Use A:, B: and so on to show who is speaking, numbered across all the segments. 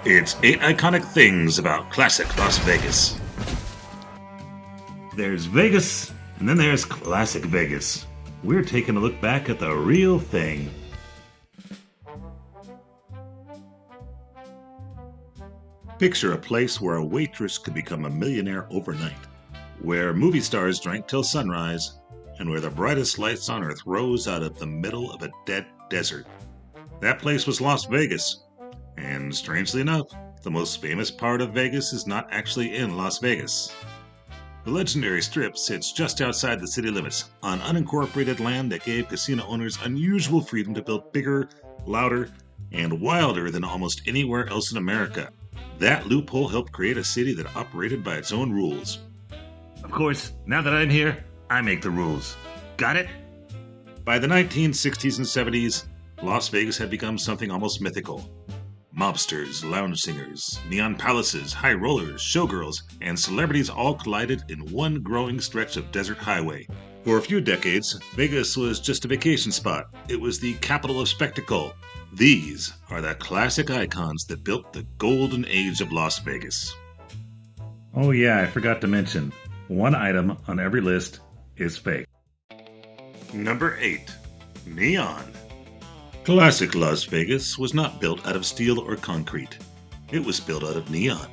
A: It's 8 iconic things about classic Las Vegas. There's Vegas, and then there's classic Vegas. We're taking a look back at the real thing. Picture a place where a waitress could become a millionaire overnight, where movie stars drank till sunrise, and where the brightest lights on earth rose out of the middle of a dead desert. That place was Las Vegas. And strangely enough, the most famous part of Vegas is not actually in Las Vegas. The legendary Strip sits just outside the city limits, on unincorporated land that gave casino owners unusual freedom to build bigger, louder, and wilder than almost anywhere else in America. That loophole helped create a city that operated by its own rules. Of course, now that I'm here, I make the rules. Got it? By the 1960s and 70s, Las Vegas had become something almost mythical. Mobsters, lounge singers, neon palaces, high rollers, showgirls, and celebrities all collided in one growing stretch of desert highway. For a few decades, Vegas was just a vacation spot. It was the capital of spectacle. These are the classic icons that built the golden age of Las Vegas. Oh yeah, I forgot to mention, one item on every list is fake. Number 8. Neon. Classic Las Vegas was not built out of steel or concrete. It was built out of neon.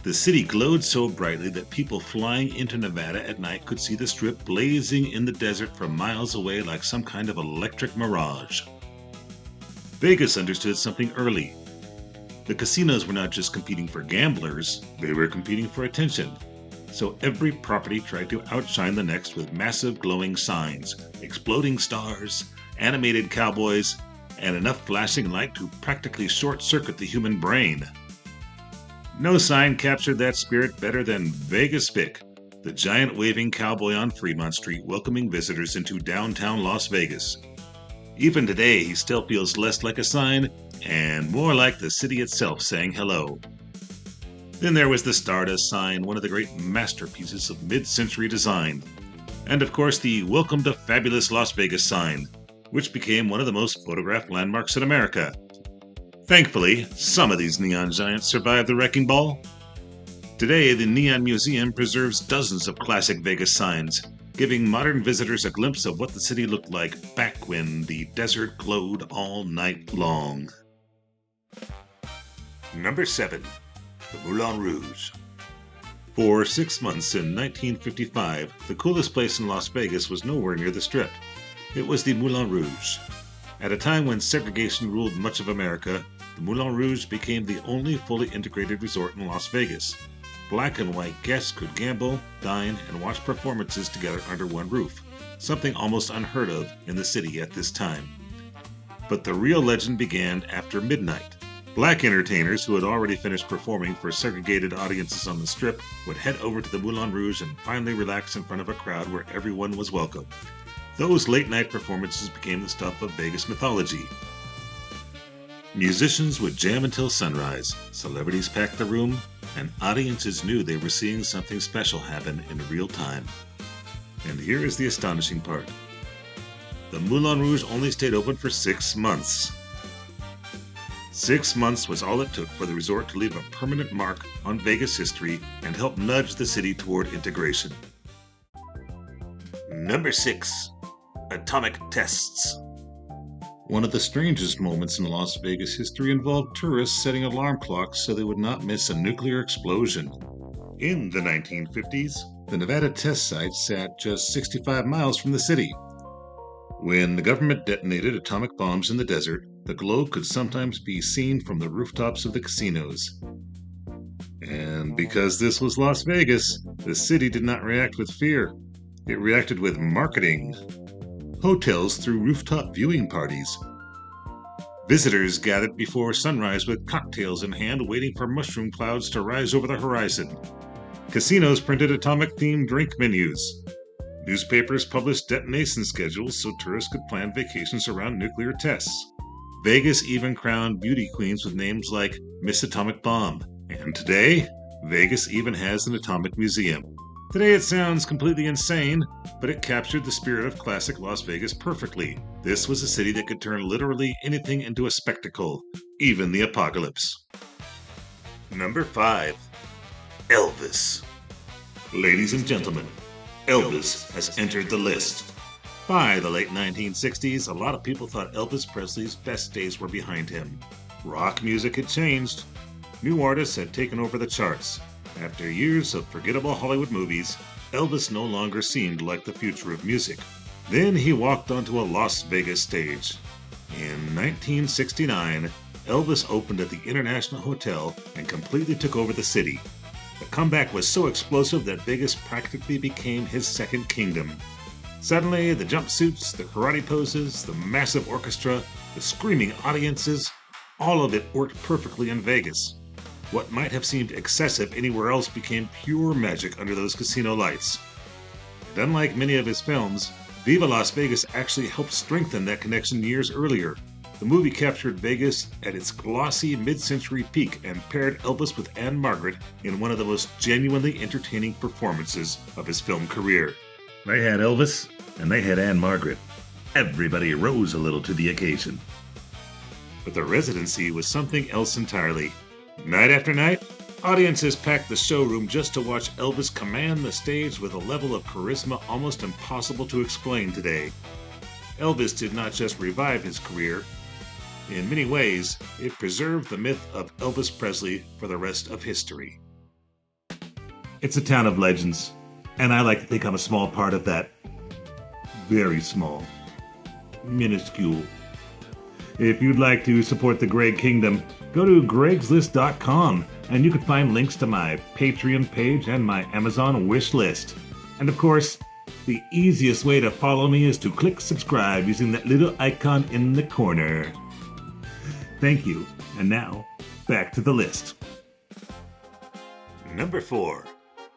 A: The city glowed so brightly that people flying into Nevada at night could see the Strip blazing in the desert from miles away like some kind of electric mirage. Vegas understood something early. The casinos were not just competing for gamblers, they were competing for attention. So every property tried to outshine the next with massive glowing signs, exploding stars, animated cowboys, and enough flashing light to practically short-circuit the human brain. No sign captured that spirit better than Vegas Vic, the giant waving cowboy on Fremont Street welcoming visitors into downtown Las Vegas. Even today, he still feels less like a sign and more like the city itself saying hello. Then there was the Stardust sign, one of the great masterpieces of mid-century design. And of course the Welcome to Fabulous Las Vegas sign, which became one of the most photographed landmarks in America. Thankfully, some of these neon giants survived the wrecking ball. Today, the Neon Museum preserves dozens of classic Vegas signs, giving modern visitors a glimpse of what the city looked like back when the desert glowed all night long. Number 7. The Moulin Rouge. For 6 months in 1955, the coolest place in Las Vegas was nowhere near the Strip. It was the Moulin Rouge. At a time when segregation ruled much of America, the Moulin Rouge became the only fully integrated resort in Las Vegas. Black and white guests could gamble, dine, and watch performances together under one roof, something almost unheard of in the city at this time. But the real legend began after midnight. Black entertainers who had already finished performing for segregated audiences on the Strip would head over to the Moulin Rouge and finally relax in front of a crowd where everyone was welcome. Those late-night performances became the stuff of Vegas mythology. Musicians would jam until sunrise, celebrities packed the room, and audiences knew they were seeing something special happen in real time. And here is the astonishing part. The Moulin Rouge only stayed open for 6 months. 6 months was all it took for the resort to leave a permanent mark on Vegas history and help nudge the city toward integration. Number 6. Atomic tests. One of the strangest moments in Las Vegas history involved tourists setting alarm clocks so they would not miss a nuclear explosion. In the 1950s, the Nevada test site sat just 65 miles from the city. When the government detonated atomic bombs in the desert, the glow could sometimes be seen from the rooftops of the casinos. And because this was Las Vegas, the city did not react with fear. It reacted with marketing. Hotels threw rooftop viewing parties. Visitors gathered before sunrise with cocktails in hand, waiting for mushroom clouds to rise over the horizon. Casinos printed atomic-themed drink menus. Newspapers published detonation schedules so tourists could plan vacations around nuclear tests. Vegas even crowned beauty queens with names like Miss Atomic Bomb. And today, Vegas even has an atomic museum. Today it sounds completely insane, but it captured the spirit of classic Las Vegas perfectly. This was a city that could turn literally anything into a spectacle, even the apocalypse. Number 5. Elvis. Ladies and gentlemen, Elvis has entered the list. By the late 1960s, a lot of people thought Elvis Presley's best days were behind him. Rock music had changed. New artists had taken over the charts. After years of forgettable Hollywood movies, Elvis no longer seemed like the future of music. Then he walked onto a Las Vegas stage. In 1969, Elvis opened at the International Hotel and completely took over the city. The comeback was so explosive that Vegas practically became his second kingdom. Suddenly, the jumpsuits, the karate poses, the massive orchestra, the screaming audiences, all of it worked perfectly in Vegas. What might have seemed excessive anywhere else became pure magic under those casino lights. And unlike many of his films, Viva Las Vegas actually helped strengthen that connection years earlier. The movie captured Vegas at its glossy mid-century peak and paired Elvis with Anne Margaret in one of the most genuinely entertaining performances of his film career. They had Elvis, and they had Anne Margaret. Everybody rose a little to the occasion. But the residency was something else entirely. Night after night, audiences packed the showroom just to watch Elvis command the stage with a level of charisma almost impossible to explain today. Elvis did not just revive his career. In many ways, it preserved the myth of Elvis Presley for the rest of history. It's a town of legends, and I like to think I'm a small part of that. Very small. Minuscule. If you'd like to support the Ggreg Kingdom, go to gregslist.com and you can find links to my Patreon page and my Amazon wish list. And of course, the easiest way to follow me is to click subscribe using that little icon in the corner. Thank you. And now, back to the list. Number 4.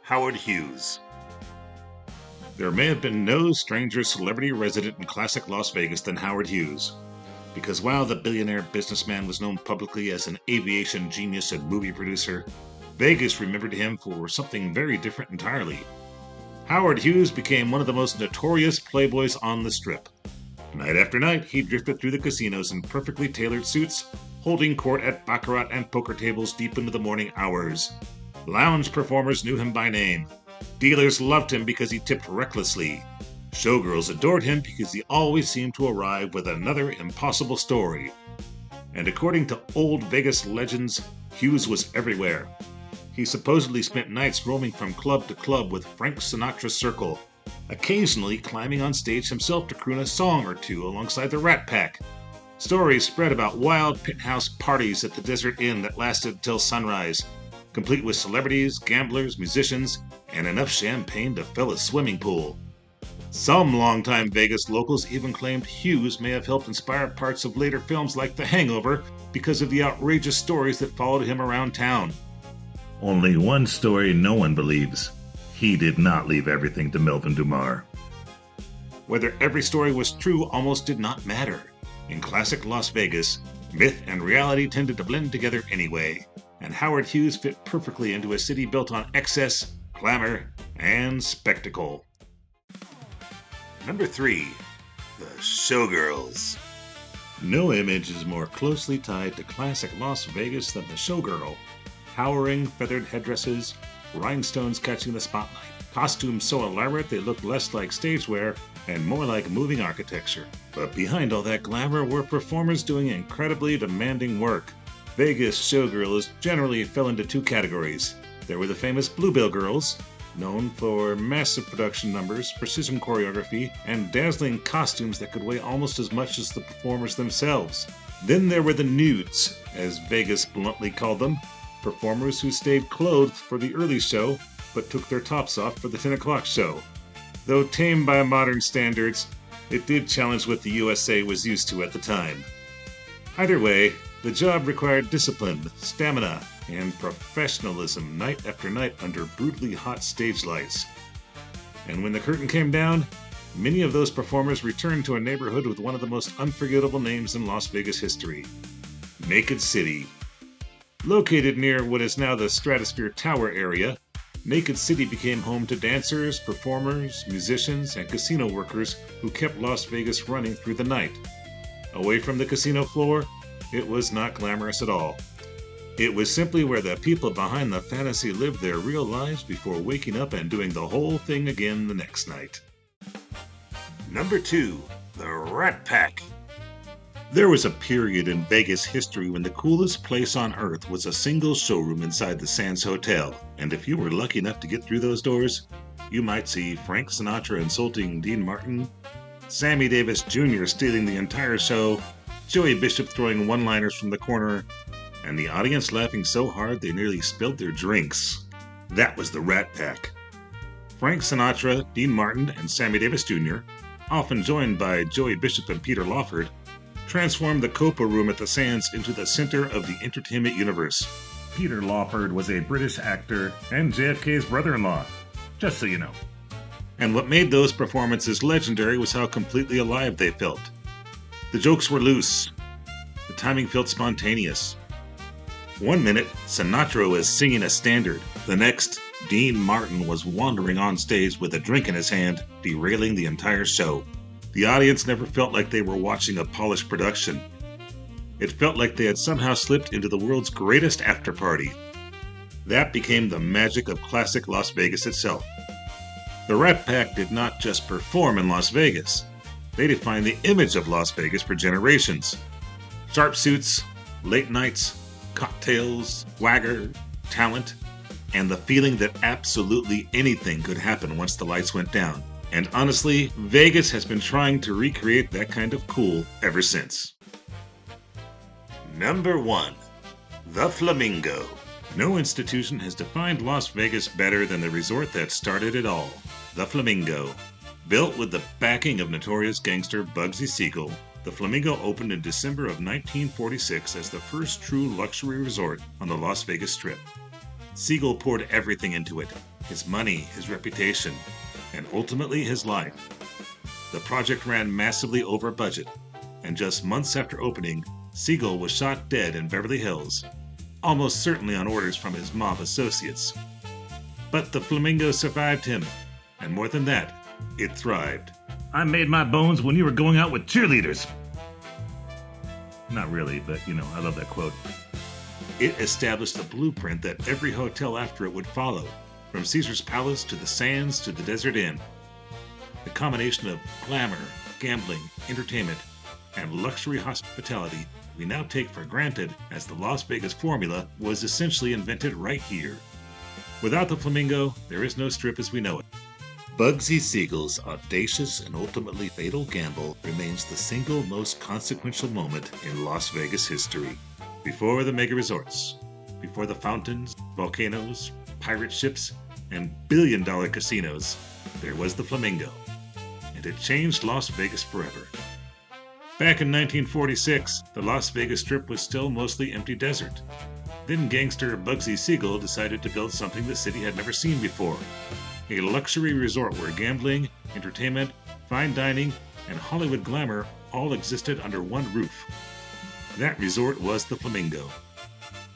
A: Howard Hughes. There may have been no stranger celebrity resident in classic Las Vegas than Howard Hughes. Because while the billionaire businessman was known publicly as an aviation genius and movie producer, Vegas remembered him for something very different entirely. Howard Hughes became one of the most notorious playboys on the Strip. Night after night, he drifted through the casinos in perfectly tailored suits, holding court at baccarat and poker tables deep into the morning hours. Lounge performers knew him by name. Dealers loved him because he tipped recklessly. Showgirls adored him because he always seemed to arrive with another impossible story. And according to old Vegas legends, Hughes was everywhere. He supposedly spent nights roaming from club to club with Frank Sinatra's circle, occasionally climbing on stage himself to croon a song or two alongside the Rat Pack. Stories spread about wild penthouse parties at the Desert Inn that lasted till sunrise, complete with celebrities, gamblers, musicians, and enough champagne to fill a swimming pool. Some longtime Vegas locals even claimed Hughes may have helped inspire parts of later films like The Hangover because of the outrageous stories that followed him around town. Only one story no one believes. He did not leave everything to Melvin Dumas. Whether every story was true almost did not matter. In classic Las Vegas, myth and reality tended to blend together anyway, and Howard Hughes fit perfectly into a city built on excess, glamour, and spectacle. Number 3. The Showgirls. No image is more closely tied to classic Las Vegas than the showgirl. Towering feathered headdresses, rhinestones catching the spotlight, costumes so elaborate they looked less like stage wear and more like moving architecture. But behind all that glamour were performers doing incredibly demanding work. Vegas showgirls generally fell into two categories. There were the famous Bluebell Girls, known for massive production numbers, precision choreography, and dazzling costumes that could weigh almost as much as the performers themselves. Then there were the nudes, as Vegas bluntly called them, performers who stayed clothed for the early show, but took their tops off for the 10 o'clock show. Though tamed by modern standards, it did challenge what the USA was used to at the time. Either way, the job required discipline, stamina, and professionalism night after night under brutally hot stage lights. And when the curtain came down, many of those performers returned to a neighborhood with one of the most unforgettable names in Las Vegas history, Naked City. Located near what is now the Stratosphere Tower area, Naked City became home to dancers, performers, musicians, and casino workers who kept Las Vegas running through the night. Away from the casino floor, it was not glamorous at all. It was simply where the people behind the fantasy lived their real lives before waking up and doing the whole thing again the next night. Number 2. The Rat Pack. There was a period in Vegas history when the coolest place on earth was a single showroom inside the Sands Hotel, and if you were lucky enough to get through those doors, you might see Frank Sinatra insulting Dean Martin, Sammy Davis Jr. stealing the entire show, Joey Bishop throwing one-liners from the corner, and the audience laughing so hard they nearly spilled their drinks. That was the Rat Pack. Frank Sinatra, Dean Martin, and Sammy Davis Jr., often joined by Joey Bishop and Peter Lawford, transformed the Copa Room at the Sands into the center of the entertainment universe. Peter Lawford was a British actor and JFK's brother-in-law, just so you know. And what made those performances legendary was how completely alive they felt. The jokes were loose. The timing felt spontaneous. One minute, Sinatra was singing a standard. The next, Dean Martin was wandering on stage with a drink in his hand, derailing the entire show. The audience never felt like they were watching a polished production. It felt like they had somehow slipped into the world's greatest after-party. That became the magic of classic Las Vegas itself. The Rat Pack did not just perform in Las Vegas. They defined the image of Las Vegas for generations. Sharp suits, late nights, cocktails, swagger, talent, and the feeling that absolutely anything could happen once the lights went down. And honestly, Vegas has been trying to recreate that kind of cool ever since. Number 1. The Flamingo. No institution has defined Las Vegas better than the resort that started it all, the Flamingo. Built with the backing of notorious gangster Bugsy Siegel, the Flamingo opened in December of 1946 as the first true luxury resort on the Las Vegas Strip. Siegel poured everything into it, his money, his reputation, and ultimately his life. The project ran massively over budget, and just months after opening, Siegel was shot dead in Beverly Hills, almost certainly on orders from his mob associates. But the Flamingo survived him, and more than that, it thrived. I made my bones when you were going out with cheerleaders. Not really, but I love that quote. It established a blueprint that every hotel after it would follow, from Caesar's Palace to the Sands to the Desert Inn. The combination of glamour, gambling, entertainment, and luxury hospitality we now take for granted as the Las Vegas formula was essentially invented right here. Without the Flamingo, there is no Strip as we know it. Bugsy Siegel's audacious and ultimately fatal gamble remains the single most consequential moment in Las Vegas history. Before the mega resorts, before the fountains, volcanoes, pirate ships, and billion-dollar casinos, there was the Flamingo, and it changed Las Vegas forever. Back in 1946, the Las Vegas Strip was still mostly empty desert. Then gangster Bugsy Siegel decided to build something the city had never seen before. A luxury resort where gambling, entertainment, fine dining, and Hollywood glamour all existed under one roof. That resort was the Flamingo.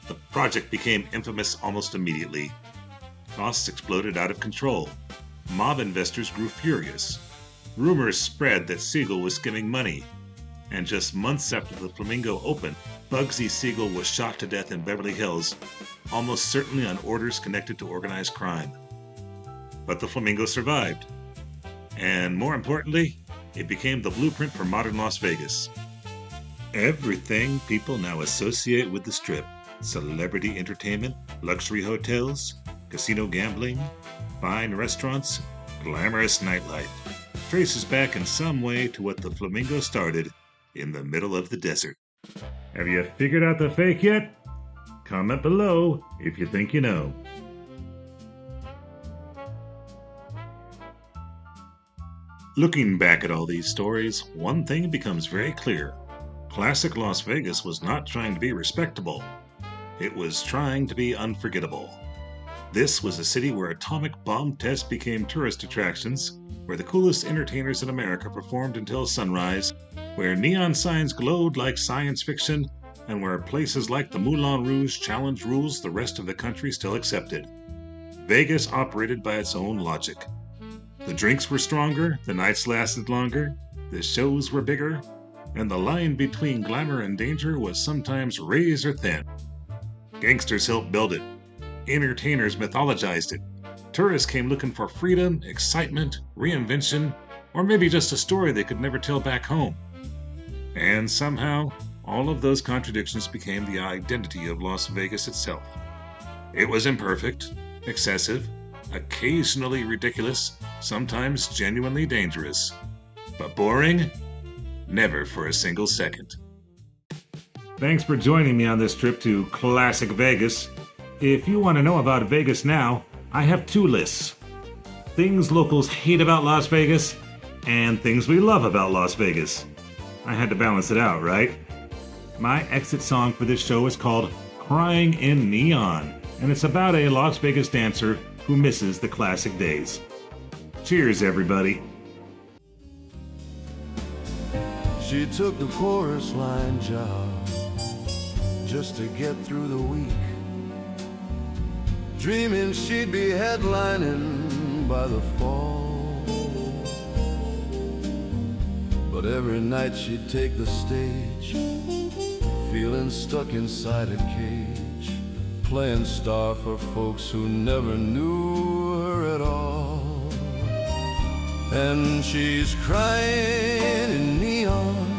A: The project became infamous almost immediately. Costs exploded out of control. Mob investors grew furious. Rumors spread that Siegel was skimming money. And just months after the Flamingo opened, Bugsy Siegel was shot to death in Beverly Hills, almost certainly on orders connected to organized crime. But the Flamingo survived. And more importantly, it became the blueprint for modern Las Vegas. Everything people now associate with the Strip, celebrity entertainment, luxury hotels, casino gambling, fine restaurants, glamorous nightlife, traces back in some way to what the Flamingo started in the middle of the desert. Have you figured out the fake yet? Comment below if you think you know. Looking back at all these stories, one thing becomes very clear. Classic Las Vegas was not trying to be respectable. It was trying to be unforgettable. This was a city where atomic bomb tests became tourist attractions, where the coolest entertainers in America performed until sunrise, where neon signs glowed like science fiction, and where places like the Moulin Rouge challenged rules the rest of the country still accepted. Vegas operated by its own logic. The drinks were stronger, the nights lasted longer, the shows were bigger, and the line between glamour and danger was sometimes razor thin. Gangsters helped build it. Entertainers mythologized it. Tourists came looking for freedom, excitement, reinvention, or maybe just a story they could never tell back home. And somehow, all of those contradictions became the identity of Las Vegas itself. It was imperfect, excessive, occasionally ridiculous, sometimes genuinely dangerous. But boring? Never for a single second. Thanks for joining me on this trip to Classic Vegas. If you want to know about Vegas now, I have two lists. Things locals hate about Las Vegas, and things we love about Las Vegas. I had to balance it out, right? My exit song for this show is called Crying in Neon, and it's about a Las Vegas dancer who misses the classic days. Cheers, everybody.
B: She took the chorus line job just to get through the week, dreaming she'd be headlining by the fall. But every night she'd take the stage, feeling stuck inside a cage, playing star for folks who never knew her at all. And she's crying in neon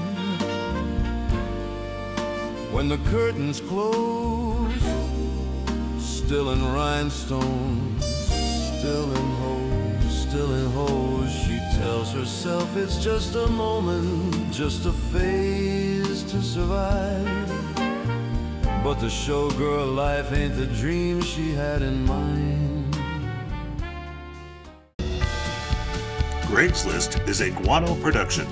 B: when the curtains close, still in rhinestones, still in hose, still in hose. She tells herself it's just a moment, just a phase to survive. But the showgirl life ain't the dream she had in mind.
A: Greg's List is a Guano production.